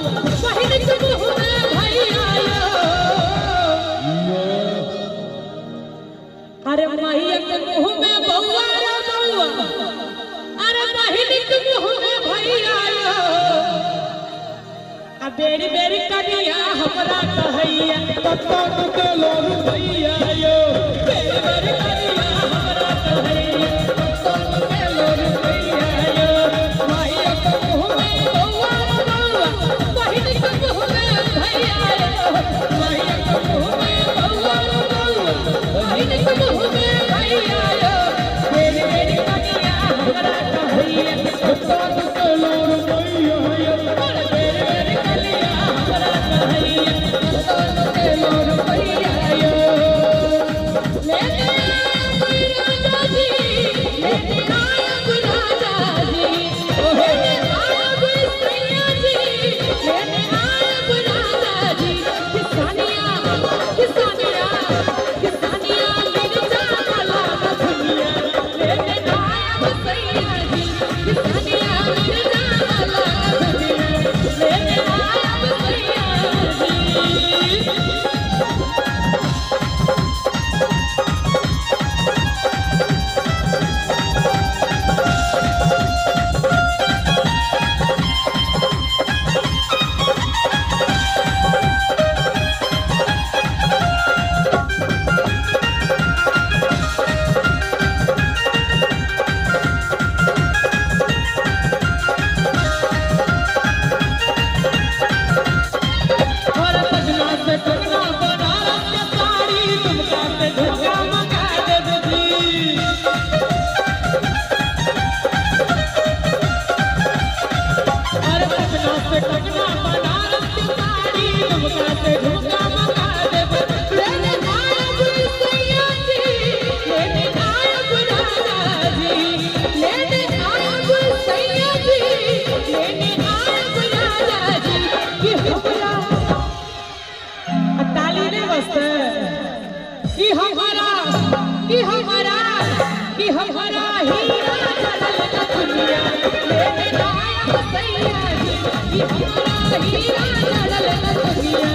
बहिन के मुंह में भैया अरे मैया के मुंह में बउआ रे बउआ अरे बहिन के मुंह में भैया आ बेरी बेरी कनिया हमरा कहैया कत्ता के लोग भैया यो बेरी बेरी कनिया हमरा कहैया कत्ता के लोग भैया मैया के मुंह में बउआ रे बउआ बहिन के मुंह में भैया मैया के मुंह में बउआ रे बउआ बहिन के मुंह में भैया बेरी बेरी कनिया हमरा कहैया कत्ता के लोग भैया यो बेरी बेरी कनिया हमरा कहैया कत्ता के लोग भैया लेके आया राजा जी लेके आया राजा जी लेके आया सैया जी लेके आया राजा जी किसानिया किसानिया किसानिया मिर्जा वाला दुनिया लेके आया सैया जी किसानिया मिर्जा वाला दुनिया लेके आया सैया जी और सजना से कंगना बनारस के साड़ी तुमका से झुमका मंगा देब जी और सजना से कंगना बनारस के साड़ी तुमका से झुमका मंगा देब लेने आयब सैया जी लेने आयब राजा जी लेने आयब सैया जी लेने आयब राजा जी कि हमरा ताली ने बसते कि हमारा हीरा जलल न दुनिया लेने आया सैया जी कि हमारा हीरा जलल न दुनिया